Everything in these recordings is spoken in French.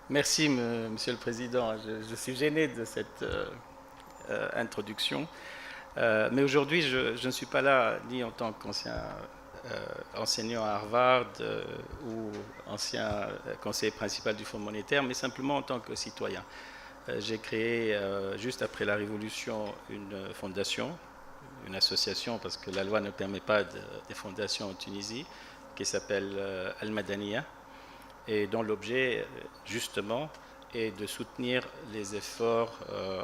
Merci, Monsieur le Président. Je suis gêné de cette introduction. Mais aujourd'hui, je ne suis pas là ni en tant qu'ancien enseignant à Harvard ou ancien conseiller principal du Fonds monétaire, mais simplement en tant que citoyen. J'ai créé, juste après la Révolution, une fondation, une association, parce que la loi ne permet pas des fondations en Tunisie, qui s'appelle Al-Madaniya, et dont l'objet, justement, est de soutenir les efforts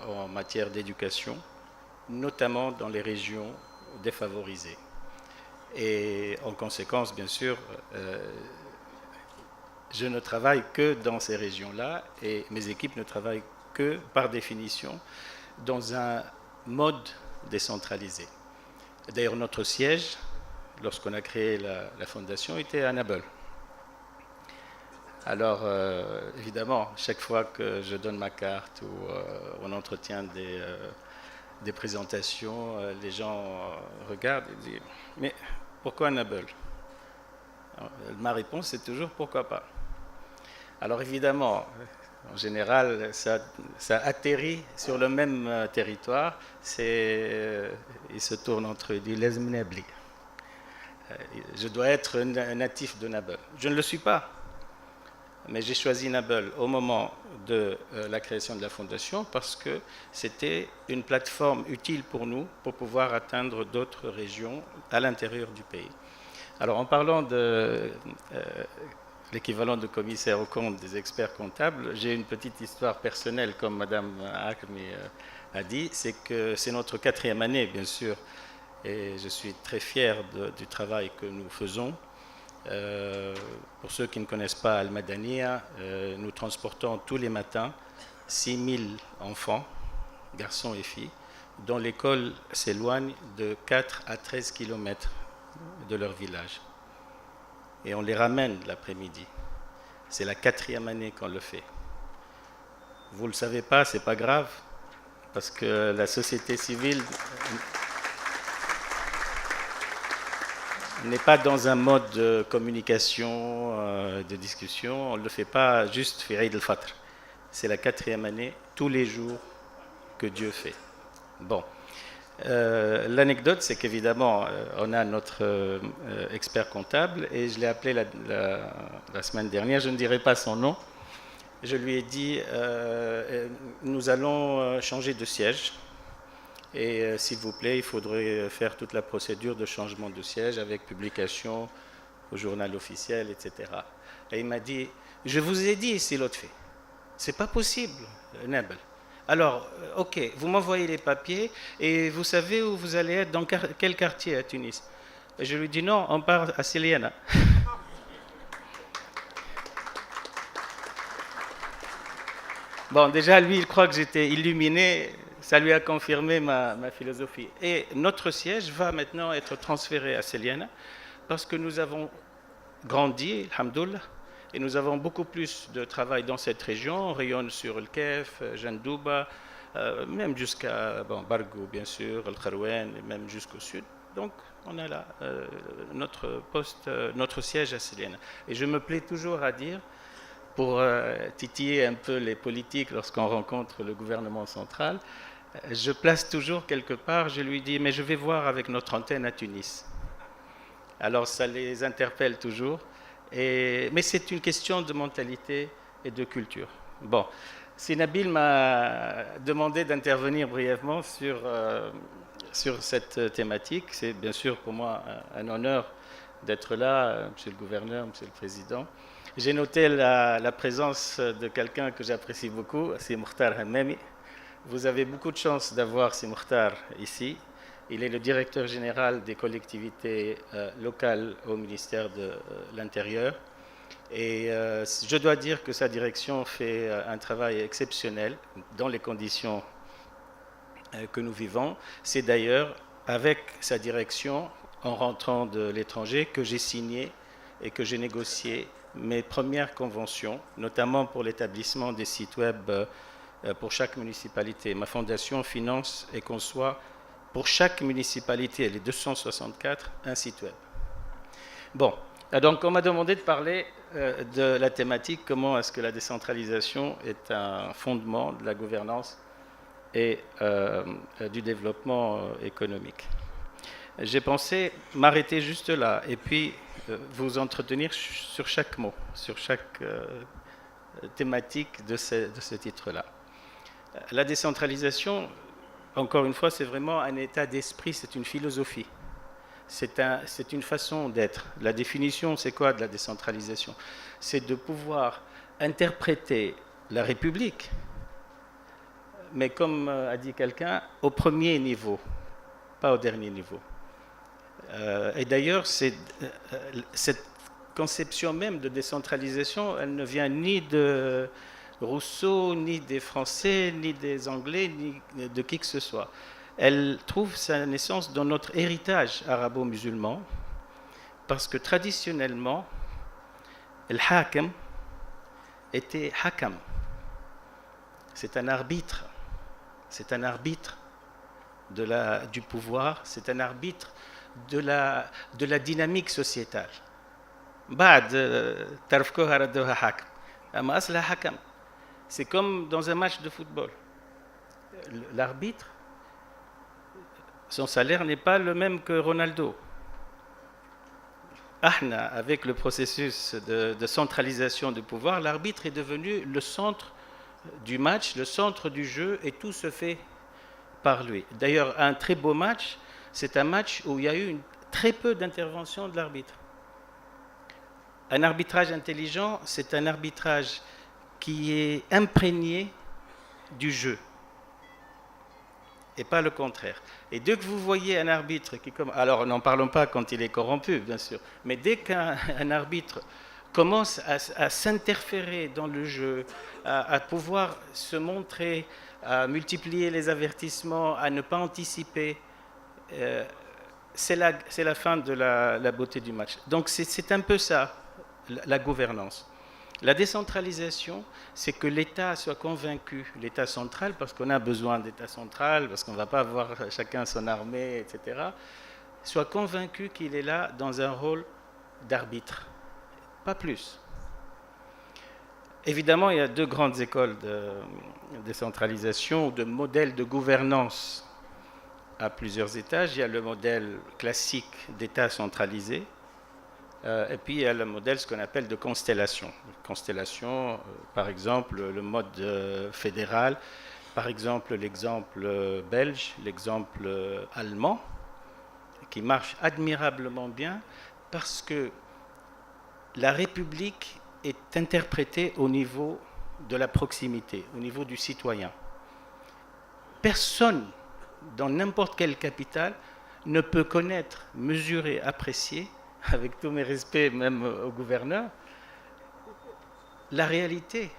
en matière d'éducation, notamment dans les régions défavorisées. Et en conséquence, bien sûr, je ne travaille que dans ces régions-là et mes équipes ne travaillent que, par définition, dans un mode décentralisé. D'ailleurs, notre siège, lorsqu'on a créé la fondation, était à Nabeul. Alors, évidemment, chaque fois que je donne ma carte ou on entretient des présentations, les gens regardent et disent « Mais pourquoi Nabeul ?» Ma réponse est toujours « Pourquoi pas ?» Alors évidemment, en général, ça atterrit sur le même territoire. Il se tourne entre eux, il dit « Les Mnebli ». Je dois être un natif de Nabeul. Je ne le suis pas. Mais j'ai choisi Nabeul au moment de la création de la fondation parce que c'était une plateforme utile pour nous pour pouvoir atteindre d'autres régions à l'intérieur du pays. Alors en parlant de l'équivalent de commissaire aux comptes des experts comptables, j'ai une petite histoire personnelle comme Madame Akmi a dit, c'est que c'est notre 4e année bien sûr et je suis très fier du travail que nous faisons. Pour ceux qui ne connaissent pas Al-Madaniya, nous transportons tous les matins 6000 enfants, garçons et filles, dont l'école s'éloigne de 4 à 13 km de leur village. Et on les ramène l'après-midi. C'est la 4e année qu'on le fait. Vous ne le savez pas, c'est pas grave, parce que la société civile n'est pas dans un mode de communication, de discussion. On ne le fait pas juste fi Eid al-Fitr. C'est la 4e année, tous les jours que Dieu fait. Bon. L'anecdote, c'est qu'évidemment, on a notre expert comptable et je l'ai appelé la semaine dernière, je ne dirai pas son nom. Je lui ai dit, nous allons changer de siège. Et s'il vous plaît, il faudrait faire toute la procédure de changement de siège avec publication au journal officiel, etc. Et il m'a dit, je vous ai dit ici l'autre fait. C'est pas possible, Nebel. Alors, ok, vous m'envoyez les papiers et vous savez où vous allez être, dans quel quartier à Tunis. Et je lui dis non, on part à Siliana. Bon, déjà, lui, il croit que j'étais illuminé. Ça lui a confirmé ma philosophie. Et notre siège va maintenant être transféré à Seliana parce que nous avons grandi, alhamdoulilah, et nous avons beaucoup plus de travail dans cette région. On rayonne sur le Kef, Jandouba, même jusqu'à Bargou, bien sûr, El Kharouen, et même jusqu'au sud. Donc, on a là notre poste, notre siège à Seliana. Et je me plais toujours à dire, pour titiller un peu les politiques lorsqu'on rencontre le gouvernement central, je place toujours quelque part, je lui dis, mais je vais voir avec notre antenne à Tunis. Alors ça les interpelle toujours, mais c'est une question de mentalité et de culture. Bon, si Nabil m'a demandé d'intervenir brièvement sur cette thématique, c'est bien sûr pour moi un honneur d'être là, Monsieur le Gouverneur, Monsieur le Président. J'ai noté la présence de quelqu'un que j'apprécie beaucoup, c'est Mokhtar Hammami. Vous avez beaucoup de chance d'avoir Si Mokhtar ici. Il est le directeur général des collectivités locales au ministère de l'Intérieur. Et je dois dire que sa direction fait un travail exceptionnel dans les conditions que nous vivons. C'est d'ailleurs avec sa direction, en rentrant de l'étranger, que j'ai signé et que j'ai négocié mes premières conventions, notamment pour l'établissement des sites web pour chaque municipalité. Ma fondation finance et conçoit pour chaque municipalité, les 264, un site web. Bon, Donc, on m'a demandé de parler de la thématique comment est-ce que la décentralisation est un fondement de la gouvernance et du développement économique. J'ai pensé m'arrêter juste là et puis vous entretenir sur chaque mot, sur chaque thématique de ce titre-là. La décentralisation, encore une fois, c'est vraiment un état d'esprit, c'est une philosophie. C'est une façon d'être. La définition, c'est quoi de la décentralisation? C'est de pouvoir interpréter la République, mais comme a dit quelqu'un, au premier niveau, pas au dernier niveau. Et d'ailleurs, cette conception même de décentralisation, elle ne vient ni de Rousseau, ni des Français, ni des Anglais, ni de qui que ce soit. Elle trouve sa naissance dans notre héritage arabo-musulman, parce que traditionnellement, le hakim était hakam. C'est un arbitre. C'est un arbitre du pouvoir, c'est un arbitre de la dynamique sociétale. C'est comme dans un match de football. L'arbitre, son salaire n'est pas le même que Ronaldo. Avec le processus de centralisation du pouvoir, l'arbitre est devenu le centre du match, le centre du jeu, et tout se fait par lui. D'ailleurs, un très beau match, c'est un match où il y a eu très peu d'intervention de l'arbitre. Un arbitrage intelligent, c'est un arbitrage qui est imprégné du jeu, et pas le contraire. Et dès que vous voyez un arbitre qui... Alors, n'en parlons pas quand il est corrompu, bien sûr, mais dès qu'un arbitre commence à s'interférer dans le jeu, à pouvoir se montrer, à multiplier les avertissements, à ne pas anticiper, c'est la fin de la beauté du match. Donc c'est un peu ça, la gouvernance. La décentralisation, c'est que l'État soit convaincu, l'État central, parce qu'on a besoin d'État central, parce qu'on ne va pas avoir chacun son armée, etc., soit convaincu qu'il est là dans un rôle d'arbitre, pas plus. Évidemment, il y a deux grandes écoles de décentralisation, de modèles de gouvernance à plusieurs étages. Il y a le modèle classique d'État centralisé, et puis il y a le modèle, ce qu'on appelle de constellation. Constellation, par exemple, le mode fédéral, par exemple l'exemple belge, l'exemple allemand, qui marche admirablement bien parce que la République est interprétée au niveau de la proximité, au niveau du citoyen. Personne, dans n'importe quelle capitale, ne peut connaître, mesurer, apprécier, avec tous mes respects même au gouverneur, la réalité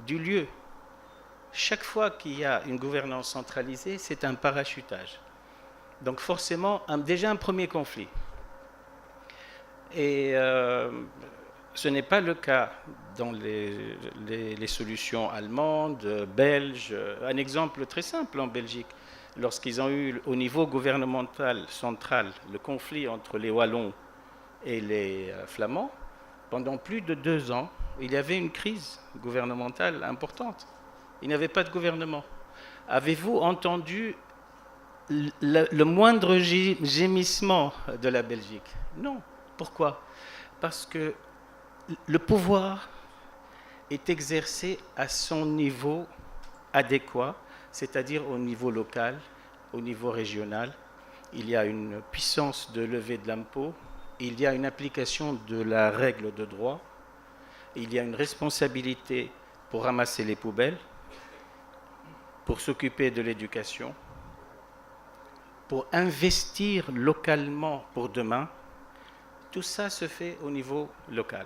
du lieu. Chaque fois qu'il y a une gouvernance centralisée, c'est un parachutage. Donc forcément, déjà un premier conflit. Et ce n'est pas le cas dans les solutions allemandes, belges. Un exemple très simple en Belgique, lorsqu'ils ont eu au niveau gouvernemental central le conflit entre les Wallons et les Flamands, pendant plus de 2 ans, il y avait une crise gouvernementale importante. Il n'y avait pas de gouvernement. Avez-vous entendu le moindre gémissement de la Belgique? Non. Pourquoi? Parce que le pouvoir est exercé à son niveau adéquat, c'est-à-dire au niveau local, au niveau régional. Il y a une puissance de levée de l'impôt, il y a une application de la règle de droit, il y a une responsabilité pour ramasser les poubelles, pour s'occuper de l'éducation, pour investir localement pour demain. Tout ça se fait au niveau local.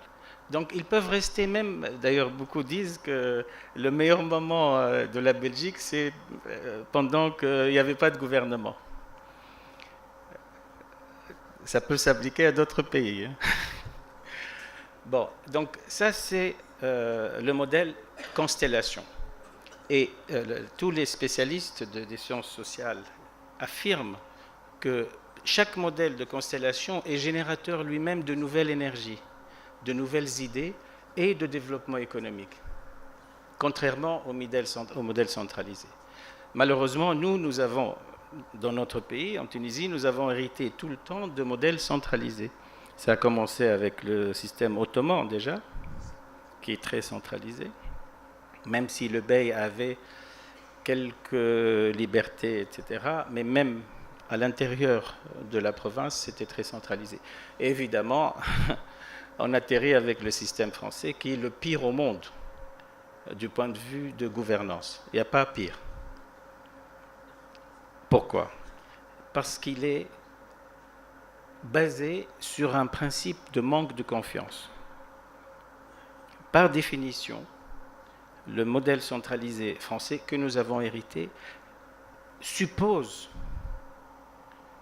Donc ils peuvent rester même, d'ailleurs beaucoup disent que le meilleur moment de la Belgique, c'est pendant qu'il n'y avait pas de gouvernement. Ça peut s'appliquer à d'autres pays. Hein. Bon, donc ça c'est le modèle constellation. Et tous les spécialistes des sciences sociales affirment que chaque modèle de constellation est générateur lui-même de nouvelles énergies, de nouvelles idées et de développement économique, contrairement au modèle centralisé. Malheureusement, nous avons, dans notre pays, en Tunisie, nous avons hérité tout le temps de modèles centralisés. Ça a commencé avec le système ottoman déjà, qui est très centralisé, même si le bey avait quelques libertés, etc. Mais même à l'intérieur de la province, c'était très centralisé. Et évidemment, on atterrit avec le système français, qui est le pire au monde du point de vue de gouvernance. Il n'y a pas pire. Pourquoi? Parce qu'il est basé sur un principe de manque de confiance. Par définition, le modèle centralisé français que nous avons hérité suppose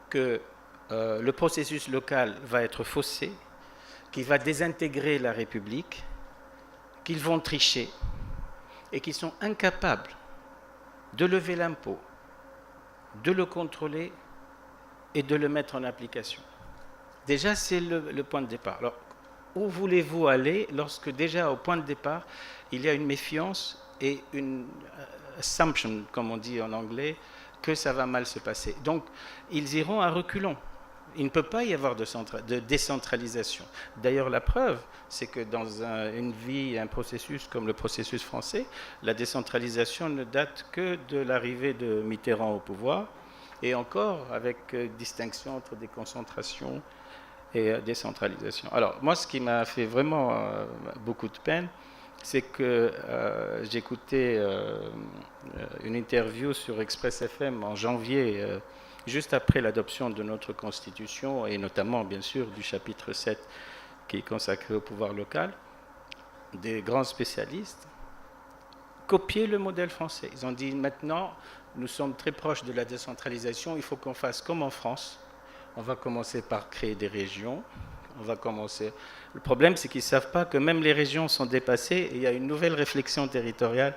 que le processus local va être faussé, qu'il va désintégrer la République, qu'ils vont tricher et qu'ils sont incapables de lever l'impôt, de le contrôler et de le mettre en application. Déjà, c'est le point de départ. Alors, où voulez-vous aller lorsque déjà au point de départ, il y a une méfiance et une assumption, comme on dit en anglais, que ça va mal se passer. Donc, ils iront à reculons. Il ne peut pas y avoir de décentralisation. D'ailleurs, la preuve, c'est que dans une vie, un processus comme le processus français, la décentralisation ne date que de l'arrivée de Mitterrand au pouvoir, et encore avec distinction entre déconcentration et décentralisation. Alors, moi, ce qui m'a fait vraiment beaucoup de peine, c'est que j'écoutais une interview sur Express FM en janvier, juste après l'adoption de notre Constitution, et notamment, bien sûr, du chapitre 7 qui est consacré au pouvoir local, des grands spécialistes copier le modèle français. Ils ont dit, maintenant, nous sommes très proches de la décentralisation, il faut qu'on fasse comme en France. On va commencer par créer des régions. Le problème, c'est qu'ils ne savent pas que même les régions sont dépassées et il y a une nouvelle réflexion territoriale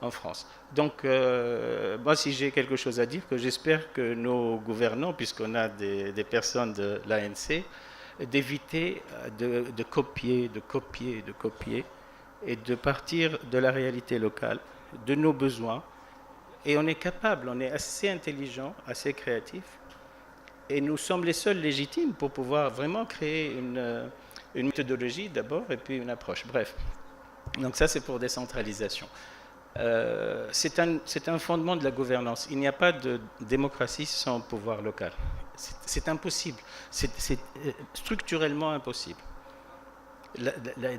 en France. Donc, moi, si j'ai quelque chose à dire, que j'espère que nos gouvernants, puisqu'on a des personnes de l'ANC, d'éviter de copier et de partir de la réalité locale, de nos besoins. Et on est capable, on est assez intelligent, assez créatif. Et nous sommes les seuls légitimes pour pouvoir vraiment créer une méthodologie d'abord et puis une approche. Bref, donc ça c'est pour décentralisation. C'est un fondement de la gouvernance. Il n'y a pas de démocratie sans pouvoir local. C'est impossible. C'est structurellement impossible.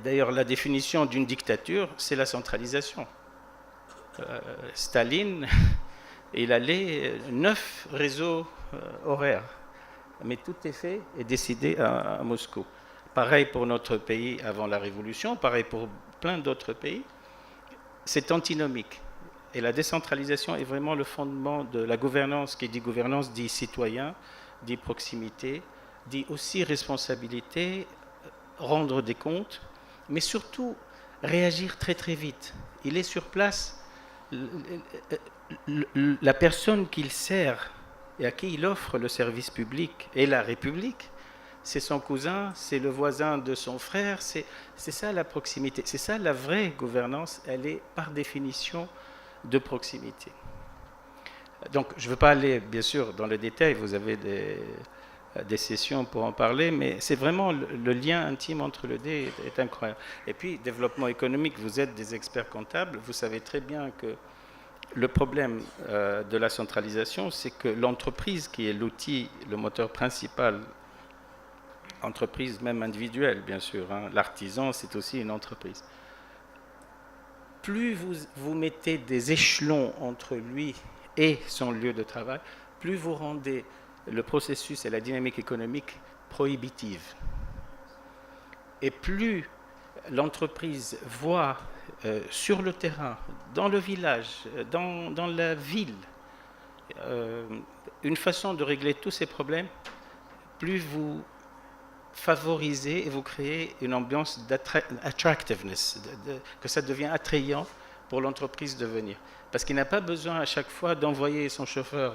D'ailleurs, la définition d'une dictature, c'est la centralisation. Staline, il allait 9 réseaux horaires. Mais tout est fait et décidé à Moscou. Pareil pour notre pays avant la Révolution, pareil pour plein d'autres pays. C'est antinomique. Et la décentralisation est vraiment le fondement de la gouvernance. Qui dit gouvernance dit citoyen, dit proximité, dit aussi responsabilité, rendre des comptes, mais surtout réagir très très vite. Il est sur place, la personne qu'il sert et à qui il offre le service public et la République, c'est son cousin, c'est le voisin de son frère, c'est ça la proximité, c'est ça la vraie gouvernance, elle est par définition de proximité. Donc je ne veux pas aller bien sûr dans le détail, vous avez des sessions pour en parler, mais c'est vraiment le lien intime entre les deux est incroyable. Et puis développement économique, vous êtes des experts comptables, vous savez très bien que le problème de la centralisation, c'est que l'entreprise, qui est l'outil, le moteur principal, entreprise même individuelle, bien sûr, hein, l'artisan, c'est aussi une entreprise. Plus vous mettez des échelons entre lui et son lieu de travail, plus vous rendez le processus et la dynamique économique prohibitive. Et plus l'entreprise voit sur le terrain, dans le village, dans la ville, une façon de régler tous ces problèmes, plus vous favorisez et vous créez une ambiance d'attractiveness, que ça devient attrayant pour l'entreprise de venir. Parce qu'il n'a pas besoin à chaque fois d'envoyer son chauffeur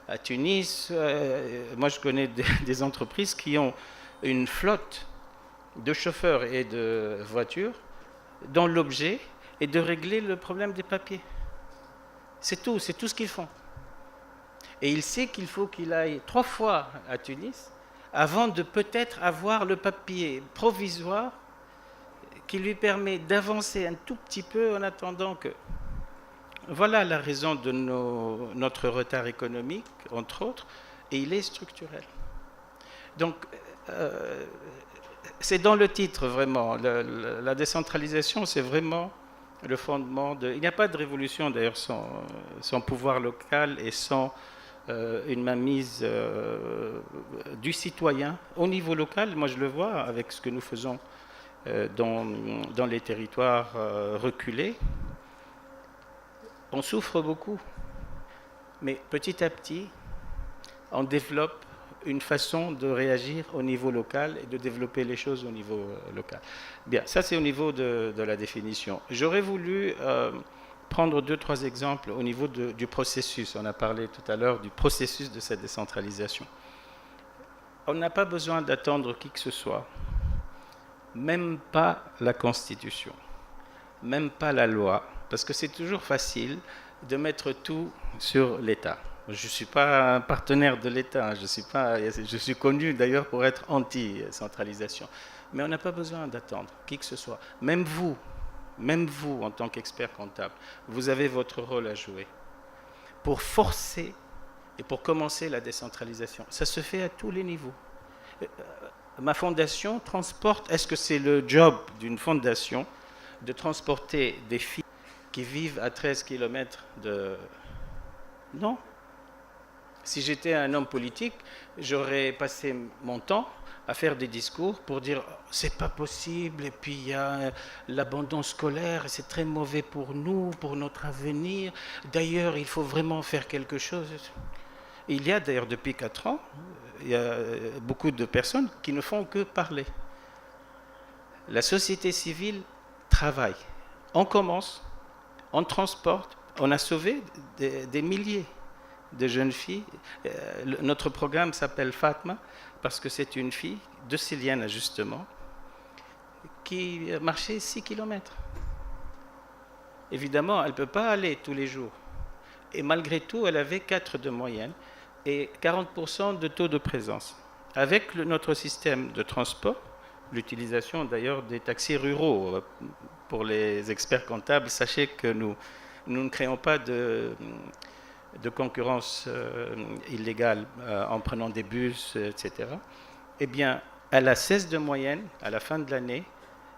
à Tunis. Moi, je connais des entreprises qui ont une flotte de chauffeurs et de voitures dont l'objet est de régler le problème des papiers. C'est tout ce qu'ils font. Et il sait qu'il faut qu'il aille 3 fois à Tunis avant de peut-être avoir le papier provisoire qui lui permet d'avancer un tout petit peu en attendant que... Voilà la raison de notre retard économique, entre autres, et il est structurel. Donc, c'est dans le titre, vraiment. La décentralisation, c'est vraiment le fondement de... Il n'y a pas de révolution, d'ailleurs, sans pouvoir local et sans une mainmise du citoyen au niveau local. Moi, je le vois avec ce que nous faisons dans les territoires reculés. On souffre beaucoup, mais petit à petit, on développe une façon de réagir au niveau local et de développer les choses au niveau local. Bien, ça c'est au niveau de la définition. J'aurais voulu prendre 2-3 exemples au niveau du processus. On a parlé tout à l'heure du processus de cette décentralisation. On n'a pas besoin d'attendre qui que ce soit, même pas la Constitution, même pas la loi, parce que c'est toujours facile de mettre tout sur l'État. Je ne suis pas un partenaire de l'État, je suis connu d'ailleurs pour être anti-centralisation. Mais on n'a pas besoin d'attendre qui que ce soit. Même vous en tant qu'expert comptable, vous avez votre rôle à jouer pour forcer et pour commencer la décentralisation. Ça se fait à tous les niveaux. Ma fondation transporte, est-ce que c'est le job d'une fondation de transporter des filles qui vivent à 13 km de... Non. Si j'étais un homme politique, j'aurais passé mon temps à faire des discours pour dire c'est pas possible, et puis il y a l'abandon scolaire, et c'est très mauvais pour nous, pour notre avenir. D'ailleurs, il faut vraiment faire quelque chose. Il y a d'ailleurs depuis 4 ans, il y a beaucoup de personnes qui ne font que parler. La société civile travaille. On commence, on transporte, on a sauvé des milliers de jeunes filles. Notre programme s'appelle Fatma parce que c'est une fille de Célienne justement qui marchait 6 km. Évidemment, elle ne peut pas aller tous les jours. Et malgré tout, elle avait 4 de moyenne et 40% de taux de présence. Avec notre système de transport, l'utilisation d'ailleurs des taxis ruraux, pour les experts comptables, sachez que nous ne créons pas de concurrence illégale en prenant des bus, etc. Eh bien, elle a 16 de moyenne à la fin de l'année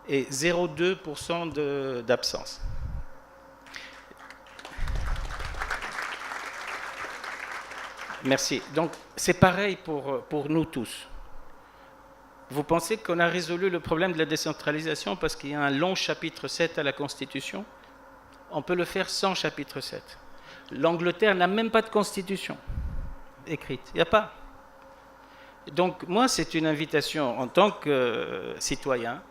et 0,2% d'absence. Merci. Donc, c'est pareil pour nous tous. Vous pensez qu'on a résolu le problème de la décentralisation parce qu'il y a un long chapitre 7 à la Constitution? On peut le faire sans chapitre 7. L'Angleterre n'a même pas de constitution écrite. Il n'y a pas. Donc, moi, c'est une invitation en tant que citoyen,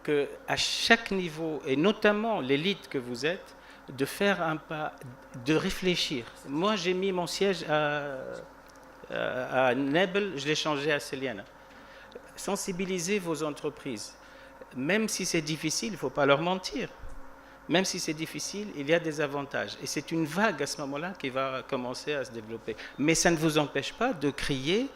qu'à chaque niveau, et notamment l'élite que vous êtes, de faire un pas, de réfléchir. Moi, j'ai mis mon siège à Nebel, je l'ai changé à Célienne. Sensibilisez vos entreprises. Même si c'est difficile, il ne faut pas leur mentir. Même si c'est difficile, il y a des avantages. Et c'est une vague à ce moment-là qui va commencer à se développer. Mais ça ne vous empêche pas de crier,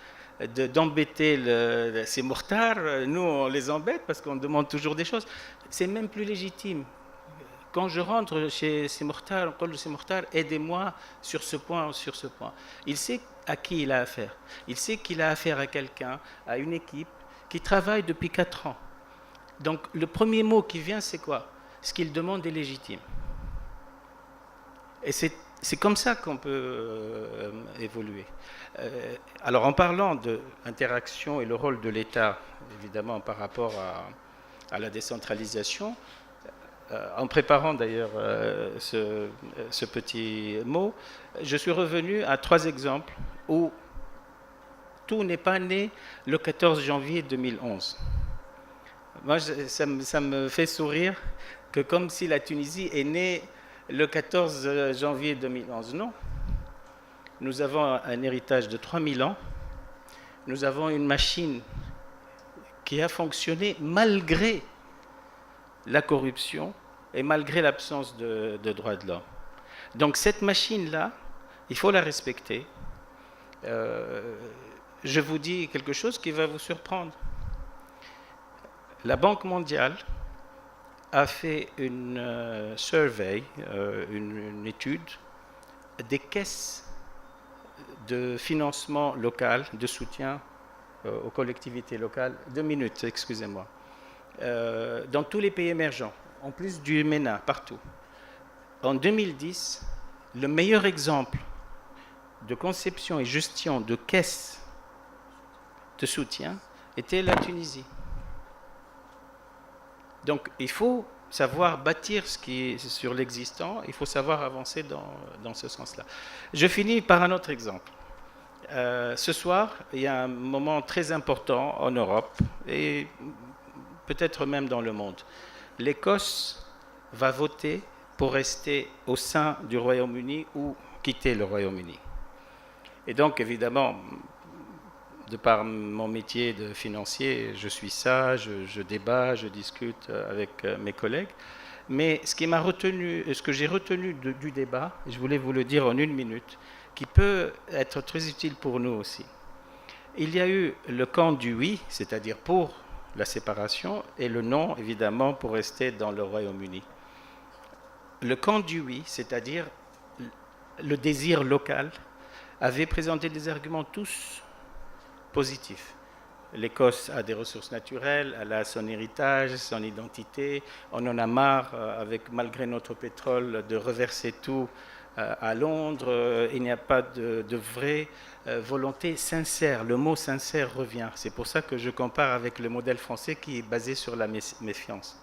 d'embêter ces mourtards. Nous, on les embête parce qu'on demande toujours des choses. C'est même plus légitime. Quand je rentre chez ces mourtards, on dit ces mourtards, aidez-moi sur ce point ou sur ce point. Il sait à qui il a affaire. Il sait qu'il a affaire à quelqu'un, à une équipe qui travaille depuis 4 ans. Donc le premier mot qui vient, c'est quoi? Ce qu'il demande est légitime. Et c'est comme ça qu'on peut évoluer. Alors en parlant de l'interaction et le rôle de l'État, évidemment par rapport à la décentralisation, en préparant d'ailleurs ce petit mot, je suis revenu à 3 exemples où tout n'est pas né le 14 janvier 2011. Moi, ça me fait sourire que comme si la Tunisie est née le 14 janvier 2011. Non. Nous avons un héritage de 3000 ans. Nous avons une machine qui a fonctionné malgré la corruption et malgré l'absence de droits de l'homme. Donc cette machine-là, il faut la respecter. Je vous dis quelque chose qui va vous surprendre. La Banque mondiale a fait une survey, une étude des caisses de financement local, de soutien aux collectivités locales. 2 minutes, excusez-moi. Dans tous les pays émergents, en plus du MENA, partout. En 2010, le meilleur exemple de conception et gestion de caisses de soutien était la Tunisie. Donc il faut savoir bâtir ce qui est sur l'existant, il faut savoir avancer dans ce sens-là. Je finis par un autre exemple. Ce soir, il y a un moment très important en Europe et peut-être même dans le monde. L'Écosse va voter pour rester au sein du Royaume-Uni ou quitter le Royaume-Uni. Et donc, évidemment, de par mon métier de financier, je suis ça, je débat, je discute avec mes collègues. Mais ce que j'ai retenu du débat, je voulais vous le dire en 1 minute, qui peut être très utile pour nous aussi. Il y a eu le camp du oui, c'est-à-dire pour la séparation, et le non, évidemment, pour rester dans le Royaume-Uni. Le camp du oui, c'est-à-dire le désir local, avait présenté des arguments tous positifs. L'Écosse a des ressources naturelles, elle a son héritage, son identité. On en a marre, malgré notre pétrole, de reverser tout à Londres. Il n'y a pas de vraie volonté sincère. Le mot sincère revient. C'est pour ça que je compare avec le modèle français qui est basé sur la méfiance.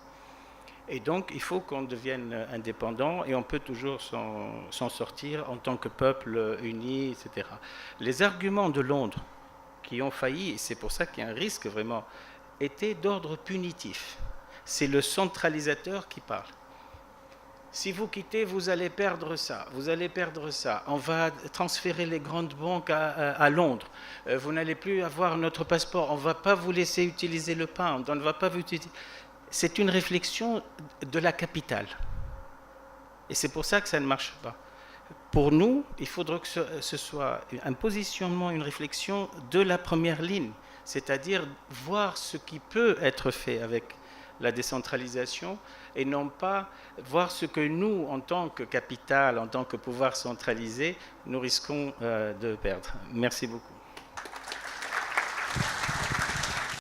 Et donc, il faut qu'on devienne indépendant et on peut toujours s'en sortir en tant que peuple uni, etc. Les arguments de Londres qui ont failli, et c'est pour ça qu'il y a un risque vraiment, étaient d'ordre punitif. C'est le centralisateur qui parle. Si vous quittez, vous allez perdre ça, vous allez perdre ça. On va transférer les grandes banques à Londres. Vous n'allez plus avoir notre passeport. On ne va pas vous laisser utiliser le pound. On ne va pas vous utiliser. C'est une réflexion de la capitale. Et c'est pour ça que ça ne marche pas. Pour nous, il faudra que ce soit un positionnement, une réflexion de la première ligne, c'est-à-dire voir ce qui peut être fait avec la décentralisation et non pas voir ce que nous, en tant que capital, en tant que pouvoir centralisé, nous risquons de perdre. Merci beaucoup.